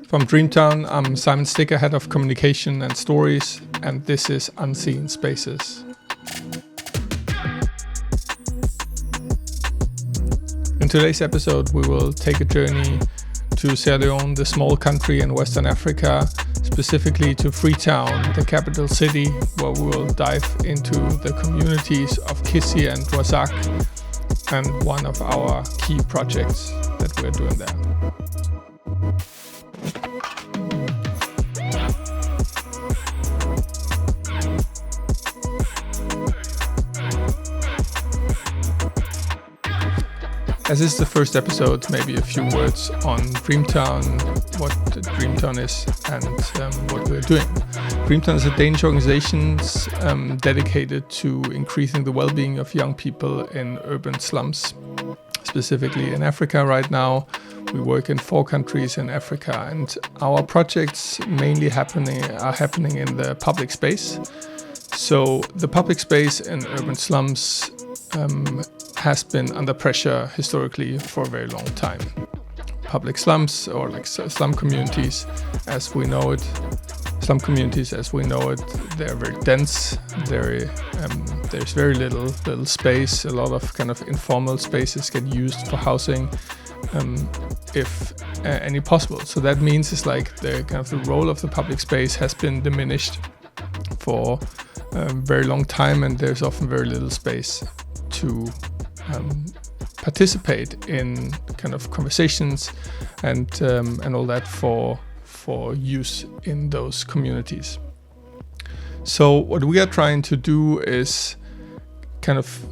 From Dreamtown, I'm Simon Sticker, Head of Communication and Stories, and this is UnSeen Spaces. In today's episode, we will take a journey to Sierra Leone, the small country in Western Africa, specifically to Freetown, the capital city, where we will dive into the communities of Kissi and Wasak, and one of our key projects that we're doing there. As is the first episode, maybe a few words on Dreamtown, what Dreamtown is and what we're doing. Dreamtown is a Danish organization dedicated to increasing the well-being of young people in urban slums, specifically in Africa right now. We work in 4 countries in Africa, and our projects mainly are happening in the public space. So the public space in urban slums has been under pressure historically for a very long time. Public slums, or like slum communities as we know it, they're very dense. There's very little space. A lot of kind of informal spaces get used for housing, if any possible. So that means it's like the role of the public space has been diminished for a very long time, and there's often very little space to participate in kind of conversations and all that for use in those communities. So what we are trying to do is kind of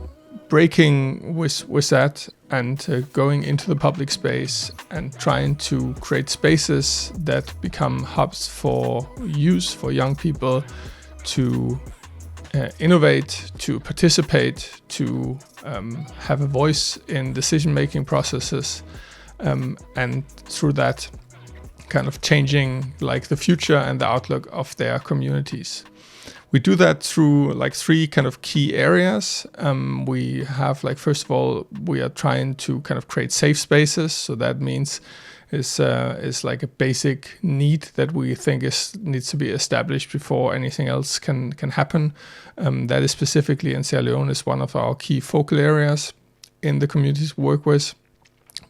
breaking with that and going into the public space and trying to create spaces that become hubs for use for young people to innovate, to participate, to have a voice in decision-making processes, and through that kind of changing like the future and the outlook of their communities. We do that through like 3 kind of key areas. We have first of all, we are trying to kind of create safe spaces. So that means is like a basic need that we think needs to be established before anything else can happen. That is specifically in Sierra Leone is one of our key focal areas in the communities we work with.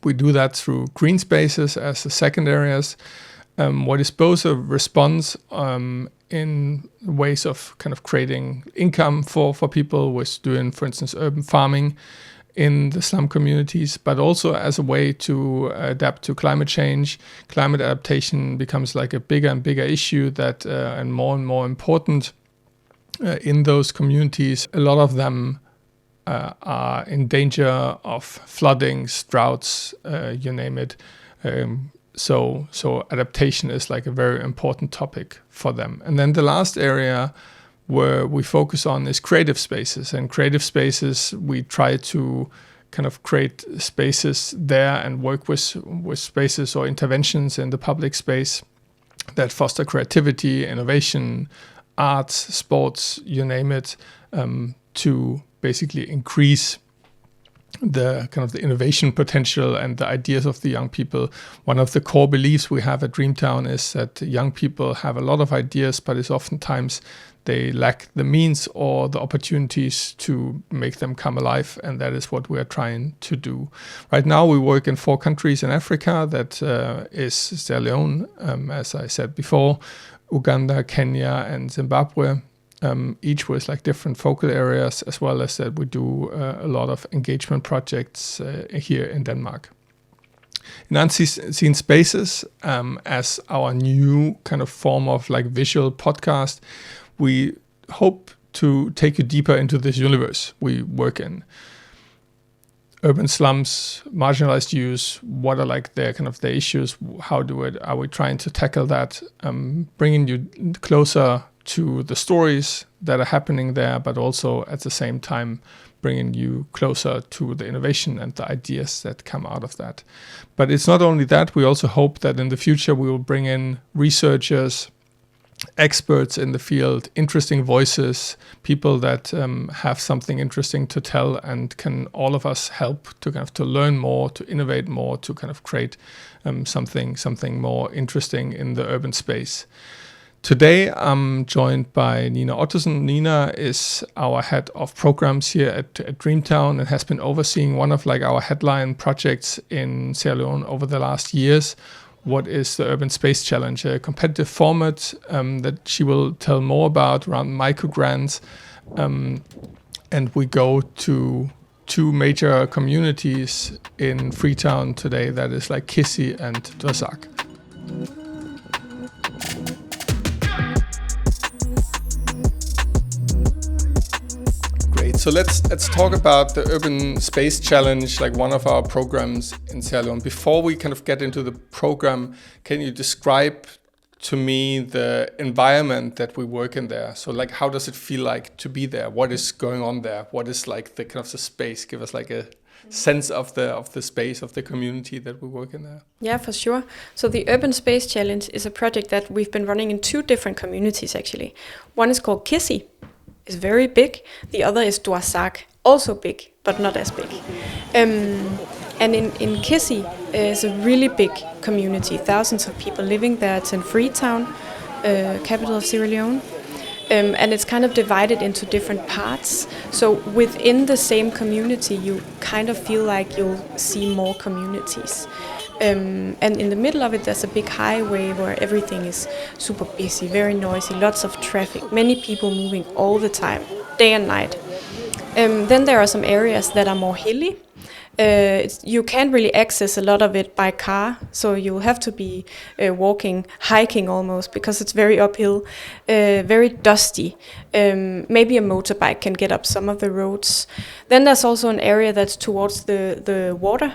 We do that through green spaces as the second areas. What is both a response in ways of kind of creating income for people with doing, for instance, urban farming in the slum communities, but also as a way to adapt to climate change. Climate adaptation becomes like a bigger and bigger issue and more important in those communities. A lot of them are in danger of floodings, droughts, you name it. So adaptation is like a very important topic for them. And then the last area where we focus on is creative spaces. And creative spaces, we try to kind of create spaces there and work with spaces or interventions in the public space that foster creativity, innovation, arts, sports, you name it, to basically increase the kind of the innovation potential and the ideas of the young people. One of the core beliefs we have at Dreamtown is that young people have a lot of ideas, but it's oftentimes they lack the means or the opportunities to make them come alive, and that is what we are trying to do. Right now we work in 4 countries in Africa. That is Sierra Leone, as I said before, Uganda, Kenya, and Zimbabwe. Each with like different focal areas, as well as that we do a lot of engagement projects here in Denmark. In UnSeen Spaces, as our new kind of form of like visual podcast, we hope to take you deeper into this universe we work in. Urban slums, marginalized youth, what are like their kind of the issues? How are we trying to tackle that? Bringing you closer to the stories that are happening there, but also at the same time bringing you closer to the innovation and the ideas that come out of that. But it's not only that, we also hope that in the future we will bring in researchers experts in the field, interesting voices, people that have something interesting to tell, and can all of us help to kind of to learn more, to innovate more, to kind of create something more interesting in the urban space. Today, I'm joined by Nina Ottosen. Nina is our head of programs here at Dreamtown and has been overseeing one of like our headline projects in Sierra Leone over the last years. What is the Urban Space Challenge, a competitive format that she will tell more about around microgrants. And we go to 2 major communities in Freetown today, that is like Kisi and Dwasak. So let's talk about the Urban Space Challenge, like one of our programs in Sierra Leone. Before we kind of get into the program, can you describe to me the environment that we work in there? So like, how does it feel like to be there? What is going on there? What is like the kind of the space? Give us like a sense of the space of the community that we work in there. Yeah, for sure. So the Urban Space Challenge is a project that we've been running in 2 different communities actually. One is called Kisi. Is very big. The other is Dwasak, also big, but not as big. And in Kisi is a really big community, thousands of people living there. It's in Freetown, capital of Sierra Leone. And it's kind of divided into different parts. So within the same community, you kind of feel like you'll see more communities. And in the middle of it, there's a big highway where everything is super busy, very noisy, lots of traffic, many people moving all the time, day and night. Then there are some areas that are more hilly. You can't really access a lot of it by car, so you'll have to be walking, hiking almost, because it's very uphill, very dusty. Maybe a motorbike can get up some of the roads. Then there's also an area that's towards the water,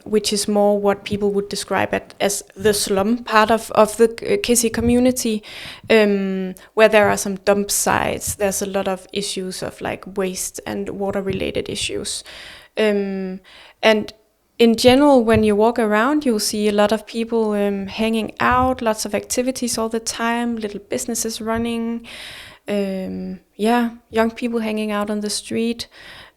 which is more what people would describe as the slum part of the Kisi community, where there are some dump sites. There's a lot of issues of like waste and water-related issues. And in general, when you walk around, you'll see a lot of people hanging out, lots of activities all the time, little businesses running, young people hanging out on the street.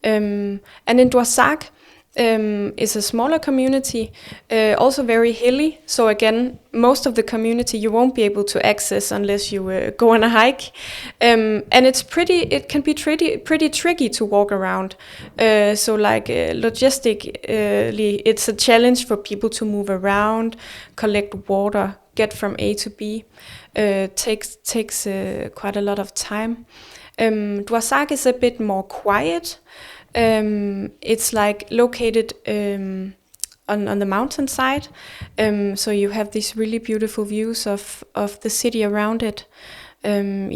And in Dwasak, is a smaller community, also very hilly. So again, most of the community you won't be able to access unless you go on a hike, and it can be pretty tricky to walk around. So like logistically, it's a challenge for people to move around, collect water, get from A to B. Takes quite a lot of time. Dwasak is a bit more quiet. It's like located on the mountainside, so you have these really beautiful views of the city around it. And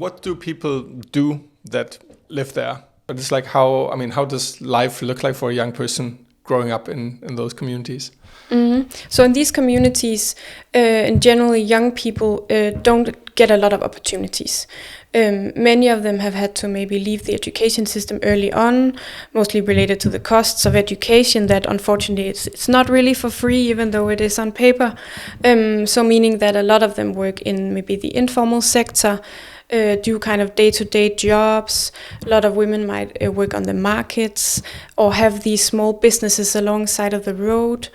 what do people do that live there? But it's like how does life look like for a young person growing up in those communities? Mm-hmm. So in these communities, generally young people don't get a lot of opportunities. Many of them have had to maybe leave the education system early on, mostly related to the costs of education that unfortunately it's not really for free, even though it is on paper. So meaning that a lot of them work in maybe the informal sector, do kind of day-to-day jobs. A lot of women might work on the markets or have these small businesses alongside of the road.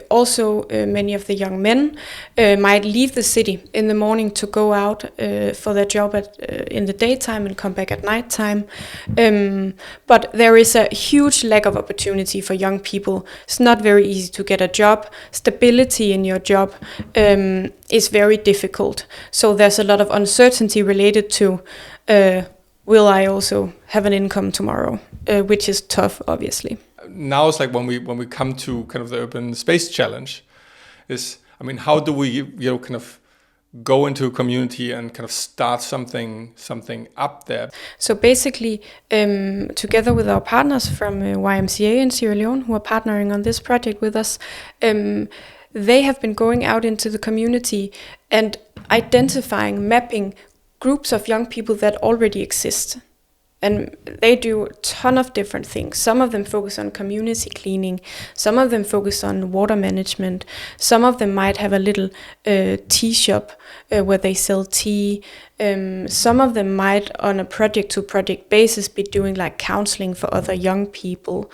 Also, many of the young men might leave the city in the morning to go out for their job in the daytime and come back at nighttime. But there is a huge lack of opportunity for young people. It's not very easy to get a job. Stability in your job is very difficult. So there's a lot of uncertainty related to will I also have an income tomorrow, which is tough, obviously. Now it's like when we come to kind of the Urban Space Challenge, how do we kind of go into a community and kind of start something up there? So basically, together with our partners from YMCA in Sierra Leone, who are partnering on this project with us, they have been going out into the community and identifying, mapping groups of young people that already exist. And they do a ton of different things. Some of them focus on community cleaning. Some of them focus on water management. Some of them might have a little tea shop where they sell tea. Some of them might, on a project-to-project basis, be doing like counseling for other young people,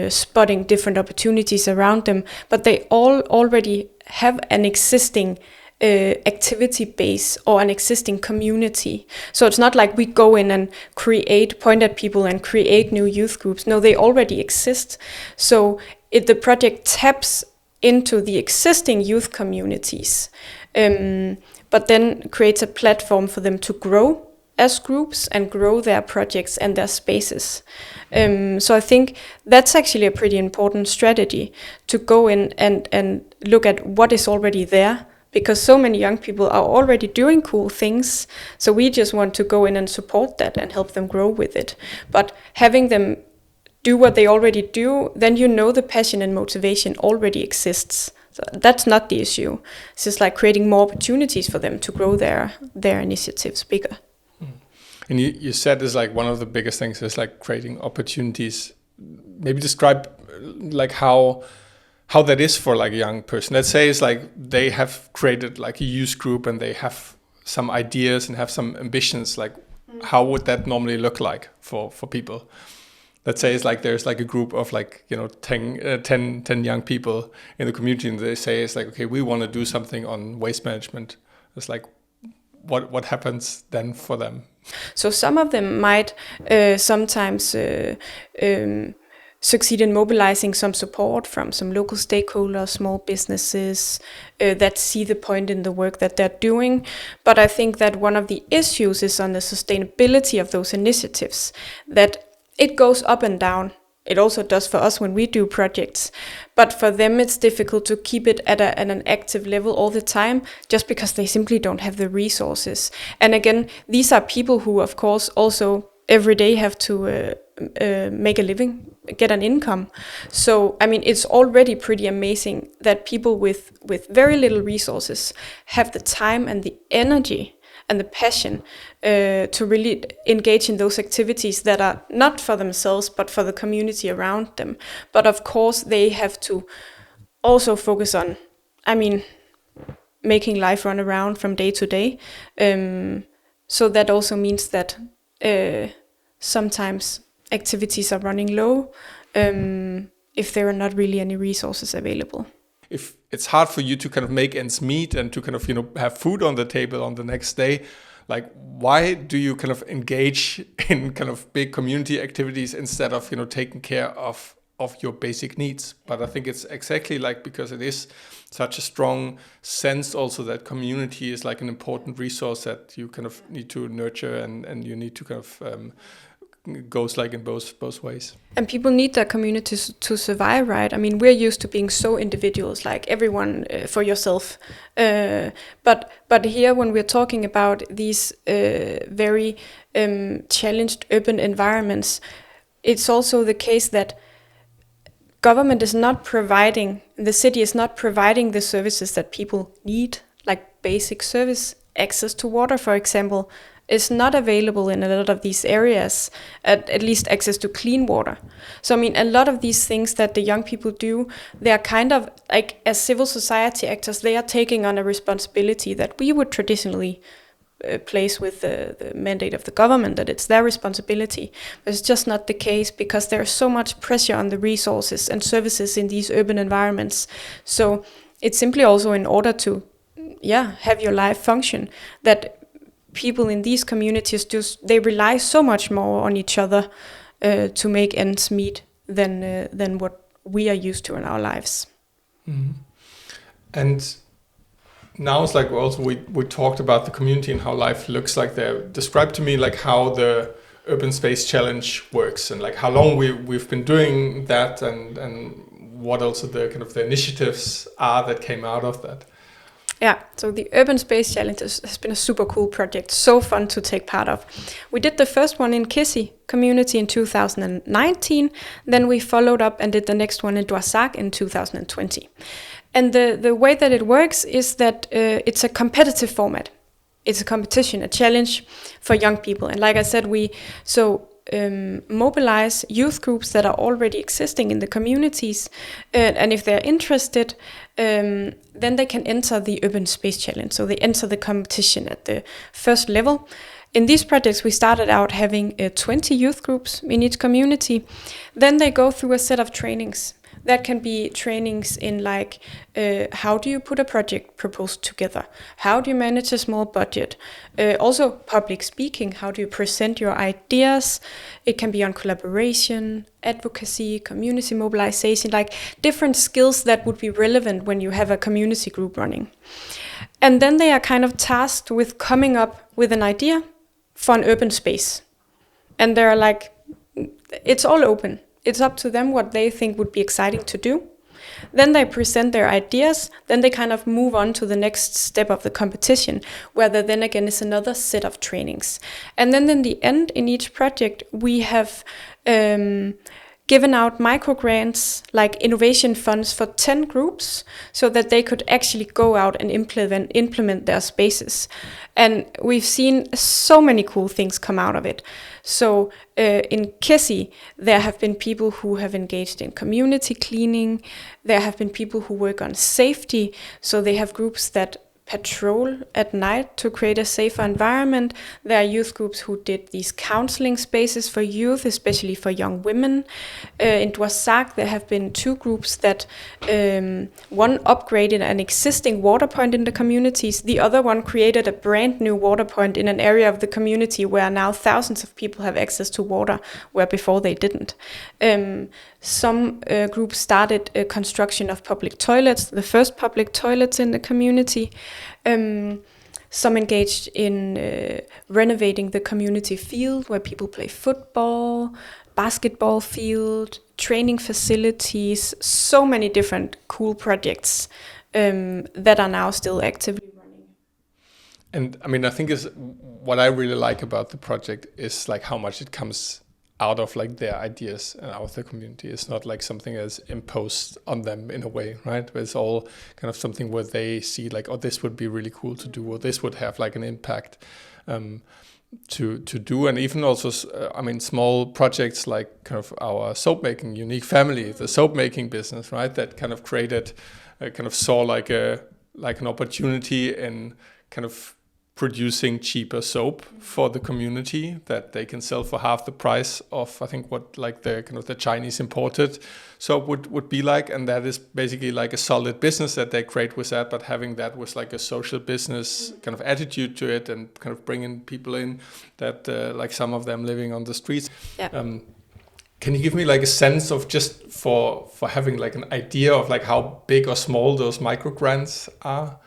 spotting different opportunities around them. But they all already have an existing activity base or an existing community. So it's not like we go in and point at people and create new youth groups. No, they already exist. So the project taps into the existing youth communities, but then creates a platform for them to grow as groups and grow their projects and their spaces. So I think that's actually a pretty important strategy, to go in and look at what is already there, because so many young people are already doing cool things. So we just want to go in and support that and help them grow with it. But having them do what they already do, then the passion and motivation already exists. So that's not the issue. It's just like creating more opportunities for them to grow their initiatives bigger. And you said is like one of the biggest things is like creating opportunities. Maybe describe like how that is for like a young person. Let's say it's like they have created like a youth group and they have some ideas and have some ambitions. Like how would that normally look like for people? Let's say it's like there's like a group of like 10 young people in the community, and they say it's like, okay, we want to do something on waste management. It's like what happens then for them? So some of them might sometimes succeed in mobilizing some support from some local stakeholders, small businesses that see the point in the work that they're doing. But I think that one of the issues is on the sustainability of those initiatives, that it goes up and down. It also does for us when we do projects. But for them, it's difficult to keep it at an active level all the time, just because they simply don't have the resources. And again, these are people who, of course, also every day have to make a living, get an income. So, I mean, it's already pretty amazing that people with very little resources have the time and the energy and the passion to really engage in those activities that are not for themselves, but for the community around them. But of course, they have to also focus on, making life run around from day to day. So that also means that sometimes activities are running low if there are not really any resources available. If it's hard for you to kind of make ends meet and to kind of, have food on the table on the next day, like why do you kind of engage in kind of big community activities instead of, taking care of your basic needs? But I think it's exactly like, because it is such a strong sense also that community is like an important resource that you kind of need to nurture and you need to kind of goes like in both ways. And people need their communities to survive, right? I mean, we're used to being so individuals, like everyone for yourself. But here, when we're talking about these very challenged urban environments, it's also the case that government is not providing, the city is not providing the services that people need, like basic service, access to water, for example, is not available in a lot of these areas, at least access to clean water. So, I mean, a lot of these things that the young people do, they are kind of like, as civil society actors, they are taking on a responsibility that we would traditionally place with the mandate of the government, that it's their responsibility. But it's just not the case, because there's so much pressure on the resources and services in these urban environments. So it's simply also in order to, have your life function, that people in these communities they rely so much more on each other to make ends meet than what we are used to in our lives. Mm-hmm. And now it's like also we talked about the community and how life looks like there. Describe to me like how the Urban Space Challenge works, and like how long we've been doing that, and what also the kind of the initiatives are that came out of that. Yeah, so the Urban Space Challenge has been a super cool project, so fun to take part of. We did the first one in Kissi community in 2019, then we followed up and did the next one in Dwasak in 2020. And the way that it works is that it's a competitive format. it's a competition, a challenge for young people. And like I said, we mobilize youth groups that are already existing in the communities, and if they're interested, then they can enter the Urban Space Challenge. So they enter the competition at the first level. In these projects, we started out having 20 youth groups in each community. Then they go through a set of trainings. That can be trainings in like, how do you put a project proposal together? How do you manage a small budget? Also public speaking, how do you present your ideas? It can be on collaboration, advocacy, community mobilization, like different skills that would be relevant when you have a community group running. And then they are kind of tasked with coming up with an idea for an urban space. And they're like, it's all open. It's up to them what they think would be exciting to do. Then they present their ideas. Then they kind of move on to the next step of the competition, where there then again is another set of trainings. And then in the end, in each project, we have given out micro grants, like innovation funds for 10 groups, so that they could actually go out and implement their spaces. And we've seen so many cool things come out of it. So in Kesi, there have been people who have engaged in community cleaning. There have been people who work on safety. So they have groups that patrol at night to create a safer environment. There are youth groups who did these counseling spaces for youth, especially for young women. In Dwasak, there have been 2 groups that one upgraded an existing water point in the communities. The other one created a brand new water point in an area of the community where now thousands of people have access to water, where before they didn't. Some groups started construction of public toilets, the first public toilets in the community. Some engaged in renovating the community field where people play football, basketball field, training facilities, so many different cool projects that are now still actively running. And I mean, I think is what I really like about the project is like how much it comes out of like their ideas and out of the community. It's not like something that's imposed on them in a way, right? But it's all kind of something where they see like, oh, this would be really cool to do, or this would have like an impact to do. And even also, I mean, small projects like kind of our soap making Unique Family, the soap making business, right? That kind of created, kind of saw like an opportunity in kind of producing cheaper soap for the community that they can sell for half the price of, I think, what like the kind of the Chinese imported soap would be like. And that is basically like a solid business that they create with that, but having that was like a social business kind of attitude to it, and kind of bringing people in that like some of them living on the streets. Yeah. Can you give me like a sense of just for having like an idea of like how big or small those micro grants are?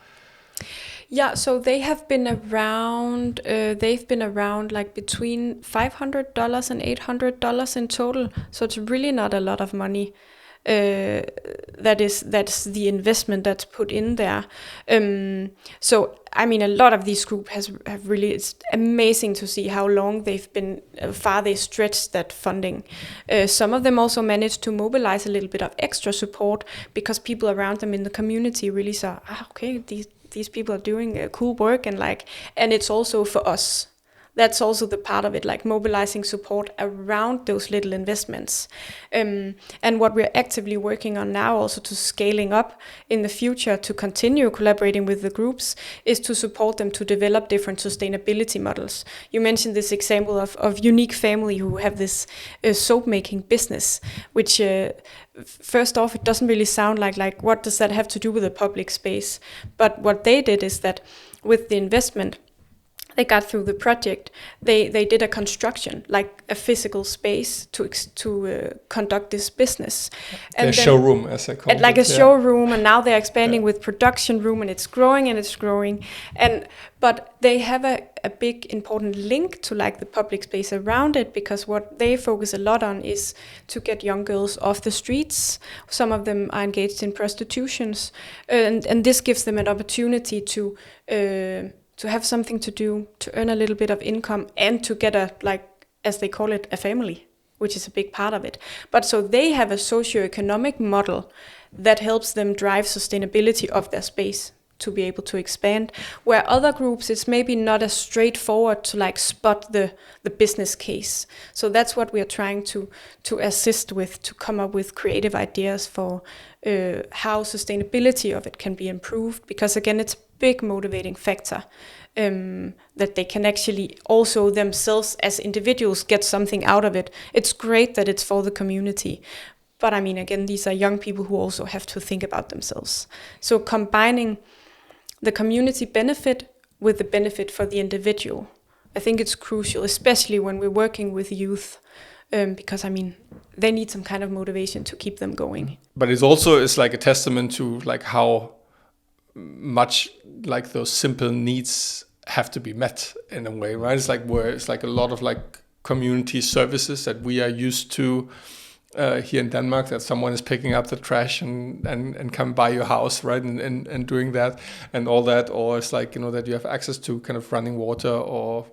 Yeah, so they have been around. They've been around like between $500 and $800 in total. So it's really not a lot of money. That's the investment that's put in there. So I mean, a lot of these groups have really. It's amazing to see how long they've been, far they stretched that funding. Some of them also managed to mobilize a little bit of extra support because people around them in the community really saw, okay, these people are doing cool work, and it's also for us. That's also the part of it, like mobilizing support around those little investments. And what we're actively working on now, also to scaling up in the future to continue collaborating with the groups, is to support them to develop different sustainability models. You mentioned this example of Unique Family, who have this soap making business, which first off, it doesn't really sound like what does that have to do with a public space? But what they did is that with the investment they got through the project, they did a construction, like a physical space to conduct this business. And a showroom, as I call it. Like a showroom, and now they're expanding with production room, and it's growing and it's growing. But they have a big important link to like the public space around it, because what they focus a lot on is to get young girls off the streets. Some of them are engaged in prostitutions, and this gives them an opportunity to have something to do, to earn a little bit of income, and to get as they call it, a family, which is a big part of it. But so they have a socioeconomic model that helps them drive sustainability of their space. to be able to expand. Where other groups, it's maybe not as straightforward to like spot the business case. So that's what we are trying to assist with, to come up with creative ideas for how sustainability of it can be improved. Because again, it's a big motivating factor. That they can actually also themselves as individuals get something out of it. It's great that it's for the community. But I mean, again, these are young people who also have to think about themselves. So combining the community benefit with the benefit for the individual, I think it's crucial, especially when we're working with youth, because I mean, they need some kind of motivation to keep them going. But it's like a testament to like how much like those simple needs have to be met in a way, right? It's like a lot of like community services that we are used to here in Denmark, that someone is picking up the trash and come by your house, right? And doing that and all that. Or it's like, that you have access to kind of running water or,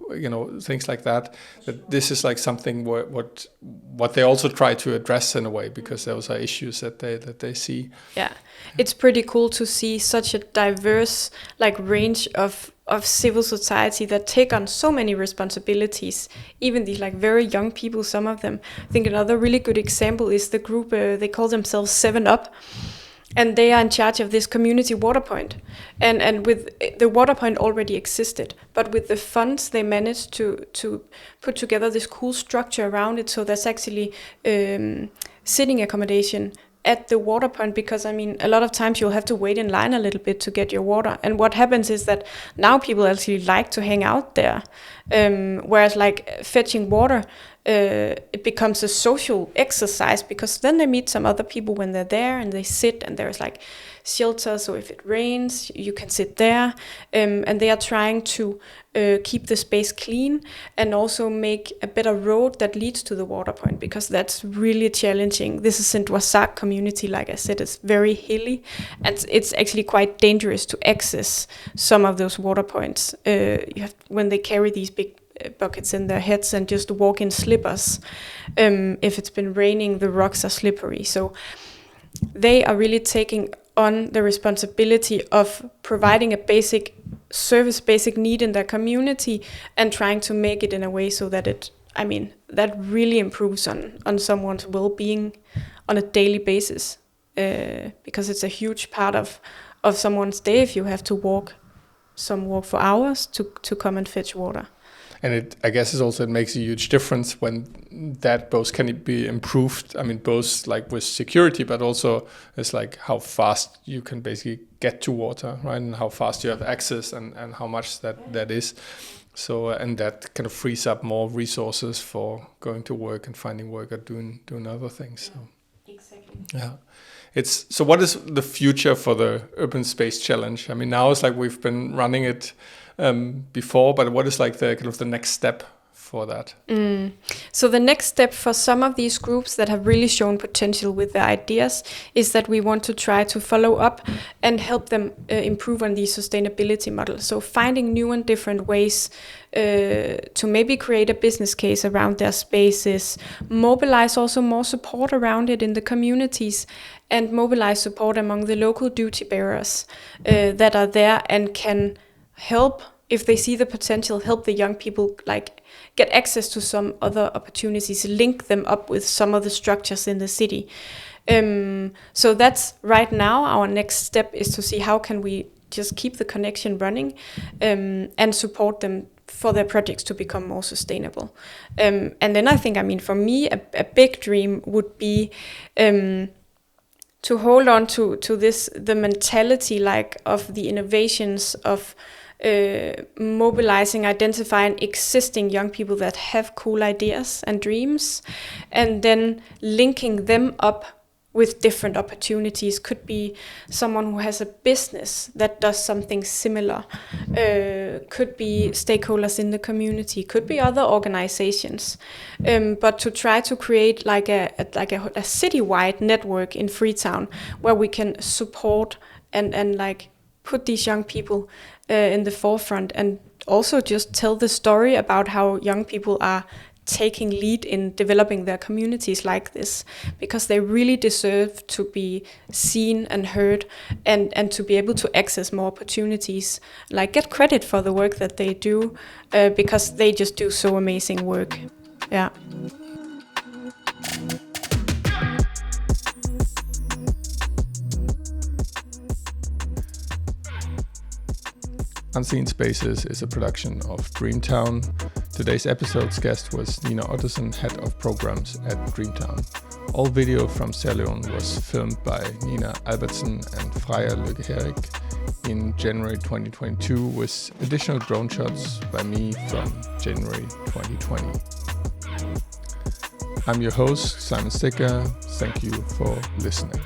things like that. That this is like something what they also try to address in a way, because those are issues that they see. Yeah, it's pretty cool to see such a diverse like range of civil society that take on so many responsibilities, even these like very young people, some of them. I think another really good example is the group, they call themselves 7up, and they are in charge of this community water point. And with the water point already existed, but with the funds they managed to put together this cool structure around it, so there's actually sitting accommodation at the water point, because I mean, a lot of times you'll have to wait in line a little bit to get your water. And what happens is that now people actually like to hang out there. Whereas like fetching water, it becomes a social exercise, because then they meet some other people when they're there, and they sit, and there's like shelter, so if it rains you can sit there, and they are trying to keep the space clean and also make a better road that leads to the water point, because that's really challenging. This is in Dwasak community, like I said, it's very hilly, and it's actually quite dangerous to access some of those water points. When they carry these big buckets in their heads and just walk in slippers, if it's been raining, the rocks are slippery. So they are really taking on the responsibility of providing a basic service, basic need in their community, and trying to make it in a way so that that really improves on someone's well-being on a daily basis, because it's a huge part of someone's day if you have to walk for hours to come and fetch water. And I guess it makes a huge difference when that both can be improved. I mean, both like with security, but also it's like how fast you can basically get to water, right? And how fast you have access, and how much that is. So, and that kind of frees up more resources for going to work and finding work or doing other things. So. Exactly. Yeah. So what is the future for the Urban Space Challenge? I mean, now it's like we've been running it before, but what is like the kind of the next step for that? So the next step for some of these groups that have really shown potential with their ideas is that we want to try to follow up and help them improve on these sustainability models. So finding new and different ways to maybe create a business case around their spaces, mobilize also more support around it in the communities, and mobilize support among the local duty bearers that are there and can help, if they see the potential, help the young people like get access to some other opportunities, link them up with some of the structures in the city. So that's right now our next step, is to see how can we just keep the connection running and support them for their projects to become more sustainable. And then I think, for me, a big dream would be to hold on to this, the mentality like of the innovations of mobilizing, identifying existing young people that have cool ideas and dreams, and then linking them up with different opportunities. Could be someone who has a business that does something similar, could be stakeholders in the community, could be other organizations, but to try to create like a citywide network in Freetown where we can support and like put these young people in the forefront, and also just tell the story about how young people are taking lead in developing their communities like this, because they really deserve to be seen and heard, and to be able to access more opportunities, like get credit for the work that they do, because they just do so amazing work. Yeah. Unseen Spaces is a production of Dreamtown. Today's episode's guest was Nina Ottosen, Head of Programs at Dreamtown. All video from Sierra Leone was filmed by Nina Albertsen and Freya Løgeherik in January 2022, with additional drone shots by me from January 2020. I'm your host, Simon Sticker. Thank you for listening.